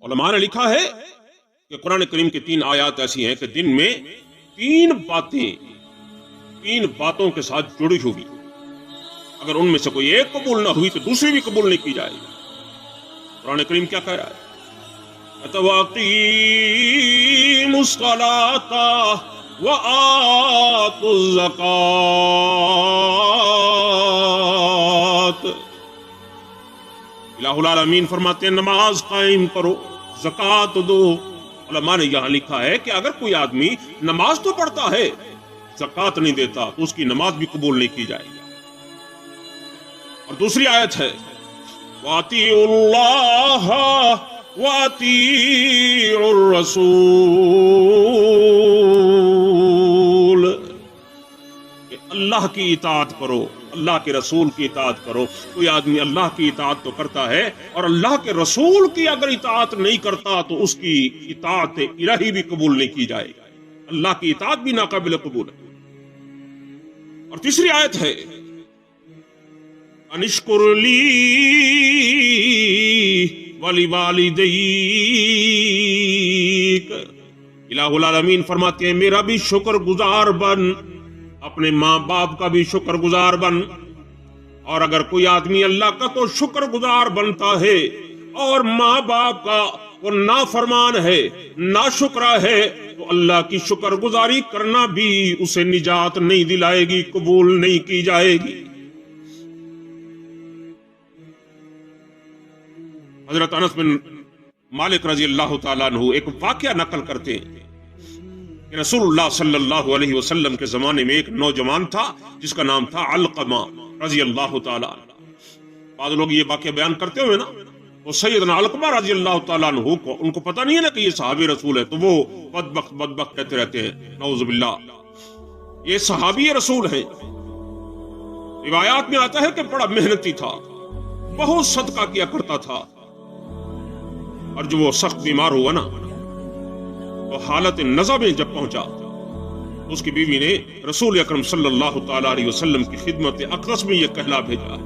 उलमा ने लिखा है कि कुरान करीम की 3 आयत ऐसी हैं कि दिन में 3 बातों के साथ जुड़ी हुई, अगर उनमें से कोई एक कबूल ना हुई तो दूसरी भी कबूल नहीं की जाएगी। कुरान करीम क्या कह रहा है? अतवाक़ीमुस्सलाता व आतुज़्ज़कात। इलाहुल आलमीन फरमाते हैं नमाज कायम करो, ज़कात दो। उलमा ने यहां लिखा है कि अगर कोई आदमी नमाज तो पढ़ता है, ज़कात नहीं देता, तो उसकी नमाज भी कबूल नहीं की जाएगी। और दूसरी आयत है वातिउल्लाह वातिउर रसूल, कि अल्लाह की इताअत करो, अल्लाह के रसूल की इताअत करो। कोई आदमी अल्लाह की इताअत तो करता है और अल्लाह के रसूल की अगर इताअत नहीं करता तो उसकी इताअत इलाही भी कबूल नहीं की जाएगी। अल्लाह की इताअत भी नाकाबिल कबूल है। और तीसरी आयत है अनिश्कुरली वलिवालिदैक। इलाहुल आलमीन फरमाते हैं मेरा भी शुक्र गुजार बन, अपने माँ बाप का भी शुक्र गुजार बन। और अगर कोई आदमी अल्लाह का तो शुक्र गुजार बनता है और माँ बाप का वो नाफरमान है, नाशुक्रा है, तो अल्लाह की शुक्र गुजारी करना भी उसे निजात नहीं दिलाएगी, कबूल नहीं की जाएगी। हजरत अनस बिन मालिक रजी अल्लाह तआला अन्हु एक वाकया नकल करते हैं कि रसूलुल्लाह सल्लल्लाहु अलैहि वसल्लम के जमाने में एक नौजवान था जिसका नाम था अलकमा रजी अल्लाह तआला। बाद लोग ये वाकया बयान करते हुए ना, वो सैयदना अलकमा रजी अल्लाह तआला अन्हु को उनको पता नहीं है ना कि ये सहाबी रसूल है, तो वो बदबख्त कहते रहते हैं, नऊजुबिल्लाह, ये सहाबी रसूल है। रिवायात में आता है कि बड़ा मेहनती था, बहुत सदका किया करता था, और जो वो सख्त बीमार हुआ ना तो हालत नज़ा में जब पहुंचा तो उसकी बीवी ने रसूल अकरम सल्लल्लाहु ताला अलैहि वसल्लम की खिदमत अक़दस में यह कहला भेजा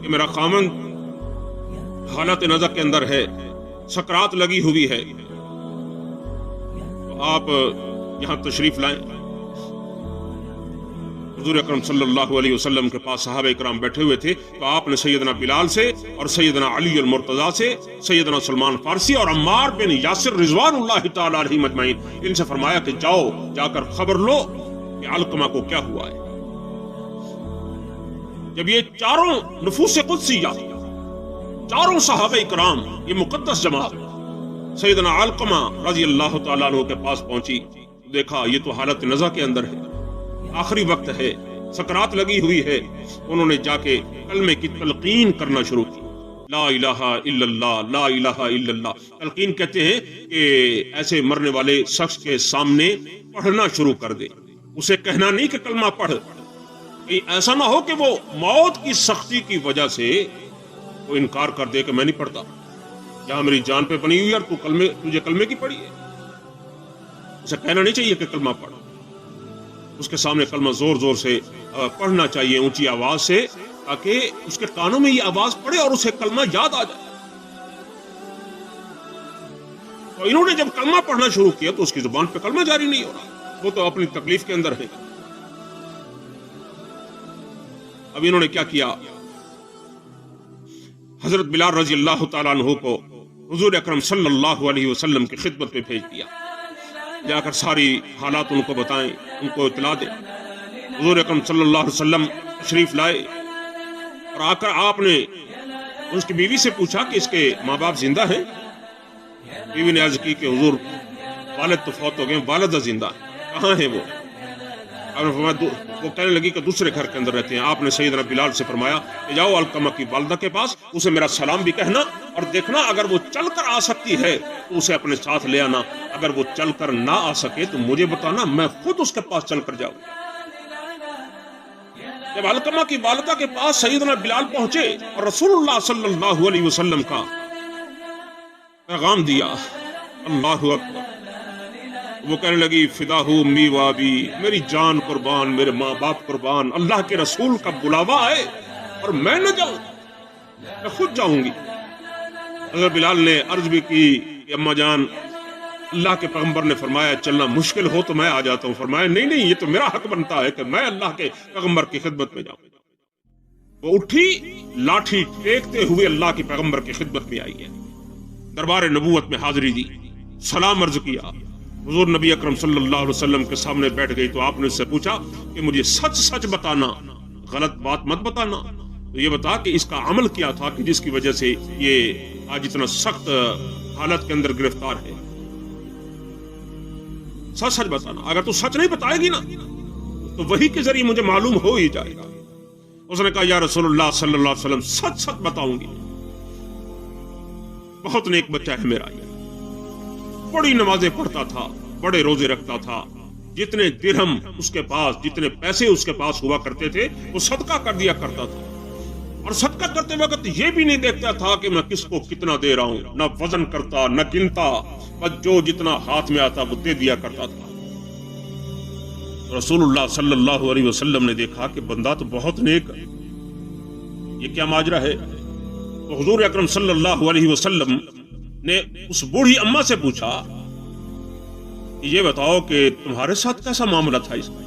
कि मेरा खामन हालत नज़ा के अंदर है, सकरात लगी हुई है, तो आप यहां तशरीफ लाएं। हुजूर अकरम सल्लल्लाहु अलैहि वसल्लम के पास सहाबा इकराम बैठे हुए थे, तो आपने सैयदना बिलाल से और सैयदना अली अल मुर्तजा से, सैयदना सलमान फारसी और अम्मार बिन यासिर रिज़वानुल्लाह ताला अलैहिम अजमईन, इनसे फरमाया कि जाओ जाकर खबर लो कि अलकमा को क्या हुआ है। जब ये चारों नुफूस कुदसिया, चारों सहाबा इकराम, ये मुकद्दस जमात सैयदना अलकमा रजी अल्लाह ताला अन्हु के पास पहुंची, देखा ये तो हालत नज़ा के अंदर है, आखिरी वक्त है, सकरात लगी हुई है। उन्होंने जाके कलमे की तलकीन करना शुरू की, ला इलाहा इल्लल्लाह, ला इलाहा इल्लल्लाह। तलकीन कहते हैं कि ऐसे मरने वाले शख्स के सामने पढ़ना शुरू कर दे, उसे कहना नहीं कि कलमा पढ़। ऐसा ना हो कि वो मौत की सख्ती की वजह से वो इनकार कर दे कि मैं नहीं पढ़ता, जहां मेरी जान पे बनी हुई है, तुझे कलमे की पढ़ी है। उसे कहना नहीं चाहिए कि कलमा पढ़, उसके सामने कलमा जोर जोर से पढ़ना चाहिए, ऊंची आवाज से, ताकि उसके कानों में ये आवाज पड़े और उसे कलमा याद आ जाए। तो इन्होंने जब कलमा पढ़ना शुरू किया तो उसकी जुबान पे कलमा जारी नहीं हो रहा, वो तो अपनी तकलीफ के अंदर है। अब इन्होंने क्या किया, हजरत बिलाल रजी अल्लाह तआला अन्हु को हुजूर अकरम सल्लल्लाहु अलैहि वसल्लम की खिदमत में भेज दिया, जाकर सारी हालात उनको बताएं, उनको इतला दें। हुजूर अकरम सल्लल्लाहु अलैहि वसल्लम तशरीफ लाए और आकर आपने उसकी बीवी से पूछा कि इसके माँ बाप जिंदा हैं। बीवी ने अर्ज की कि हुजूर वालिद तो फौत हो गए, वालिद जिंदा है, कहाँ है वो? वो कहने लगी कि दूसरे घर के अंदर रहते हैं। आपने सैयदना बिलाल से फरमाया कि जाओ अलकमा की वालिदा के पास, उसे मेरा सलाम भी कहना और देखना अगर वो चलकर आ सकती है तो उसे अपने साथ ले आना, अगर वो चलकर ना आ सके तो मुझे बताना, मैं खुद उसके पास चलकर जाऊं। जब अलकमा की वालिदा के पास सैयदना बिलाल पहुंचे और रसूलुल्लाह सल्लल्लाहु अलैहि वसल्लम का पैगाम दिया, अल्लाहु अकबर, वो कहने लगी फिदाहू उम्मी व अबी, मेरी जान कुर्बान, मेरे माँ बाप कुर्बान, अल्लाह के रसूल का बुलावा है और मैं न जाऊं, मैं खुद जाऊंगी। हज़रत बिलाल ने अर्ज भी की कि अम्मा जान, अल्लाह के पैगंबर ने फरमाया चलना मुश्किल हो तो मैं आ जाता हूँ। फरमाया नहीं नहीं, ये तो मेरा हक बनता है कि मैं अल्लाह के पैगंबर की खिदमत में जाऊं। वो उठी, लाठी टेकते हुए अल्लाह के पैगंबर की खिदमत में आई है, दरबार नबूवत में हाजिरी दी, सलाम अर्ज किया। हुजूर नबी अकरम सल्लल्लाहु अलैहि वसल्लम के सामने बैठ गई तो आपने उससे पूछा कि मुझे सच सच बताना, गलत बात मत बताना। तो ये बता कि इसका अमल क्या था कि जिसकी वजह से ये आज इतना सख्त हालत के अंदर गिरफ्तार है। सच सच बताना, अगर तू सच नहीं बताएगी ना तो वही के जरिए मुझे मालूम हो ही जाएगा। उसने कहा या रसूलुल्लाह सल्लल्लाहु अलैहि वसल्लम, सच सच बताऊंगी, बहुत नेक बच्चा है मेरा, ये बड़ी नमाजें पढ़ता था, बड़े रोजे रखता था, जितने दिरहम उसके पास, जितने पैसे उसके पास हुआ करते थे वो सदका कर दिया करता था। और सदका करते वक्त ये भी नहीं देखता था कि मैं किसको कितना दे रहा हूं, न वजन करता न गिनता, बस जो जितना हाथ में आता वो दे दिया करता था। रसूलुल्लाह सल्लल्लाहु अलैहि वसल्लम ने देखा कि बंदा तो बहुत नेक है, ये क्या माजरा है। तो हुजूर अकरम सल्लल्लाहु अलैहि वसल्लम ने उस बूढ़ी अम्मा से पूछा कि ये बताओ कि तुम्हारे साथ कैसा मामला था इसका।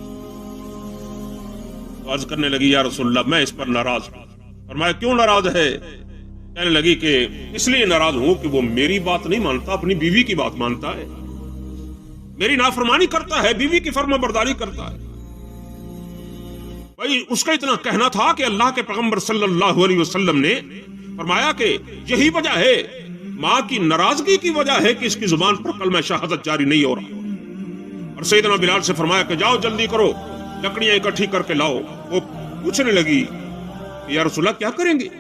तो अर्ज करने लगी या रसूलल्लाह, मैं इस पर नाराज हूं। फरमाया क्यों नाराज है। कहने लगी कि इसलिए नाराज हूं कि वो मेरी बात नहीं मानता, अपनी बीवी की बात मानता है, मेरी नाफरमानी करता है, बीवी की फर्माबरदारी करता है। भाई उसका इतना कहना था कि अल्लाह के पैगंबर सल्लल्लाहु अलैहि वसल्लम ने फरमाया कि यही वजह है, माँ की नाराजगी की वजह है कि इसकी जुबान पर कलमा शहादत जारी नहीं हो रहा। और सैयदना बिलाल से फरमाया कि जाओ जल्दी करो, लकड़ियां इकट्ठी करके लाओ। वो पूछने लगी या रसूलल्लाह क्या करेंगे,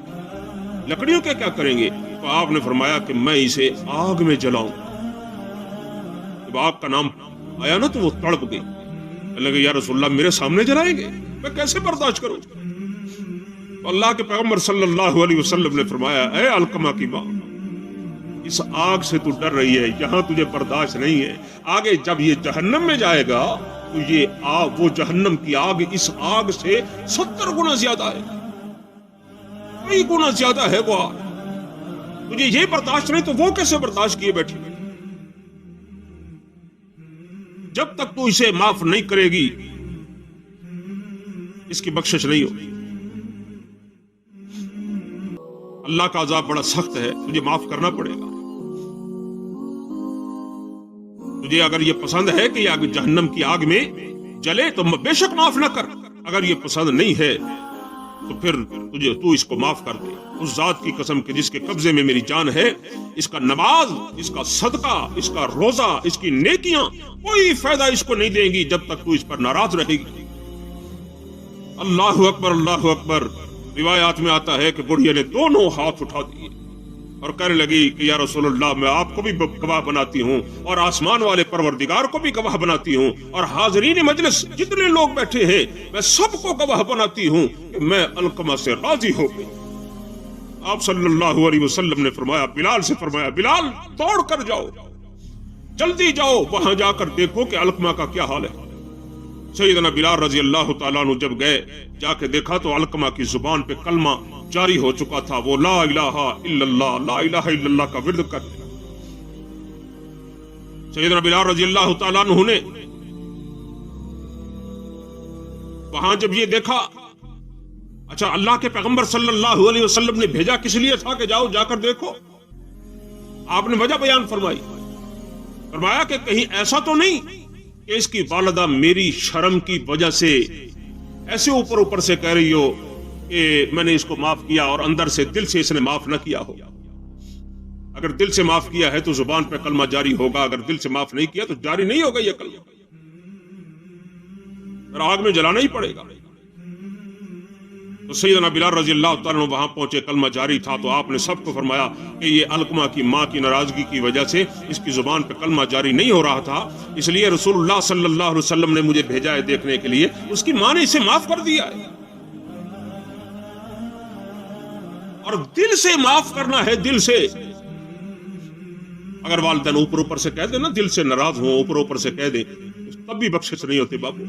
लकड़ियों के क्या करेंगे। तो आपने फरमाया कि मैं इसे आग में जलाऊं। जब आग का नाम आया ना तो वो तड़प गई, लगे या रसूलल्लाह मेरे सामने जलाएंगे, मैं कैसे बर्दाश्त करूं। अल्लाह के पैगंबर सल्लल्लाहु अलैहि वसल्लम ने फरमाया ऐ अलकमा की मां, इस आग से तू डर रही है, यहां तुझे बर्दाश्त नहीं है, आगे जब ये जहन्नम में जाएगा तो ये आग, वो जहन्नम की आग इस आग से 70 गुना ज्यादा है, कई गुना ज्यादा है वो आग। तुझे ये बर्दाश्त नहीं तो वो कैसे बर्दाश्त किए बैठी। जब तक तू इसे माफ नहीं करेगी इसकी बख्शिश नहीं होगी। अल्लाह का अज़ाब बड़ा सख्त है, तुझे माफ करना पड़ेगा। तुझे अगर ये पसंद है कि आग जहन्नम की आग में जले तो बेशक माफ ना कर, अगर ये पसंद नहीं है तो फिर तू इसको माफ कर दे। उस जात की कसम के जिसके कब्जे में मेरी जान है, इसका नमाज, इसका सदका, इसका रोजा, इसकी नेकियां कोई फायदा इसको नहीं देंगी जब तक तू इस पर नाराज रहेगी। अल्लाहु अकबर, अल्लाहु अकबर। रिवायात में आता है कि बुढ़िया ने दोनों हाथ उठा दिए और कहने लगी कि या रसूलल्लाह, मैं आपको भी गवाह बनाती हूँ और आसमान वाले परवरदिगार को भी गवाह बनाती हूँ और हाज़रीन मजलिस जितने लोग बैठे हैं मैं सबको गवाह बनाती हूँ कि मैं अलकमा से राजी हो गई। आप सल्लल्लाहु अलैहि वसल्लम ने फरमाया, बिलाल से फरमाया, बिलाल दौड़ कर जाओ, जल्दी जाओ, वहां जाकर देखो कि अलकमा का क्या हाल है। सैयदना बिलाल रजी अल्लाह तआला अन्हु जब गए, जाके देखा तो अलकमा की जुबान पे कलमा जारी हो चुका था। वो ला इलाहा इल्लल्लाह, ला इलाहा इल्लल्लाह का विर्द कर। सैयदना बिलाल रजी अल्लाह तआला अन्हु ने वहां जब ये देखा, अच्छा अल्लाह के पैगंबर सल्लल्लाहु अलैहि वसल्लम ने भेजा किस लिए था कि जाओ जाकर देखो। आपने वजह बयान फरमाई, फरमाया कि कहीं ऐसा तो नहीं कि इसकी वालिदा मेरी शर्म की वजह से ऐसे ऊपर ऊपर से कह रही हो कि मैंने इसको माफ किया और अंदर से दिल से इसने माफ न किया हो। अगर दिल से माफ किया है तो जुबान पे कलमा जारी होगा, अगर दिल से माफ नहीं किया तो जारी नहीं होगा यह कलमा, फिर आग में जलाना ही पड़ेगा। तो सैयदना बिलाल रजी अल्लाह तआला अन्हु वहां पहुंचे, कलमा जारी था तो आपने सबको फरमाया कि ये अलकमा की मां की नाराजगी की वजह से इसकी जुबान पे कलमा जारी नहीं हो रहा था, इसलिए रसूलुल्लाह सल्लल्लाहु अलैहि वसल्लम ने मुझे भेजा है देखने के लिए, उसकी मां ने इसे माफ कर दिया है। और दिल से माफ करना है, दिल से। अगर वालिदैन ऊपर ऊपर से कह दे ना, दिल से नाराज हो, ऊपर ऊपर से कह दे, तब भी बख्शिश नहीं होती बाबू।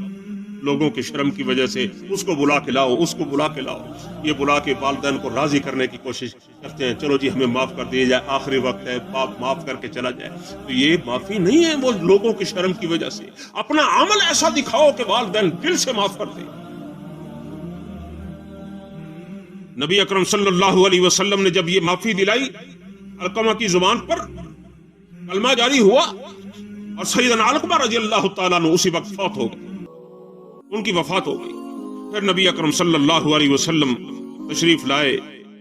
لوگوں کے شرم کی وجہ سے اس کو بلا کے لاؤ، اس کو بلا کے لاؤ، یہ بلا کے والدین کو راضی کرنے کی کوشش کرتے ہیں، چلو جی ہمیں معاف کر دیا جائے، آخری وقت ہے، باپ معاف کر کے چلا جائے. تو یہ معافی نہیں ہے، وہ لوگوں کی شرم کی وجہ سے. اپنا عمل ایسا دکھاؤ کہ والدین دل سے معاف کر دیں. نبی اکرم صلی اللہ علیہ وسلم نے جب یہ معافی دلائی، علقمہ کی زبان پر کلمہ جاری ہوا اور سیدنا علقمہ رضی اللہ تعالیٰ عنہ اسی وقت فوت ہو گئے، ان کی وفات ہو گئی. پھر نبی اکرم صلی اللہ علیہ وسلم تشریف لائے،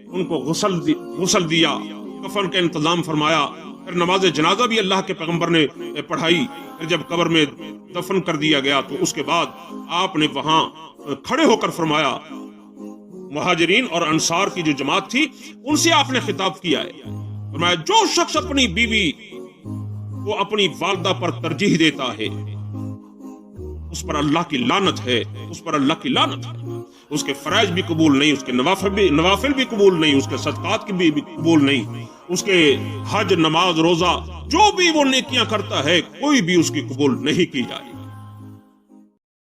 ان کو غسل دیا، کفن کا انتظام فرمایا، پھر نماز جنازہ بھی اللہ کے پیغمبر نے پڑھائی. پھر جب قبر میں دفن کر دیا گیا تو اس کے بعد آپ نے وہاں کھڑے ہو کر فرمایا، مہاجرین اور انصار کی جو جماعت تھی ان سے آپ نے خطاب کیا ہے، فرمایا جو شخص اپنی بیوی کو اپنی والدہ پر ترجیح دیتا ہے اس پر اللہ کی لعنت ہے، اس پر اللہ کی لعنت ہے. اس کے فرائض بھی قبول نہیں، اس کے نوافل بھی قبول نہیں، اس کے صدقات کی بھی قبول نہیں، اس کے حج، نماز، روزہ، جو بھی وہ نیکیاں کرتا ہے کوئی بھی اس کی قبول نہیں کی جائے.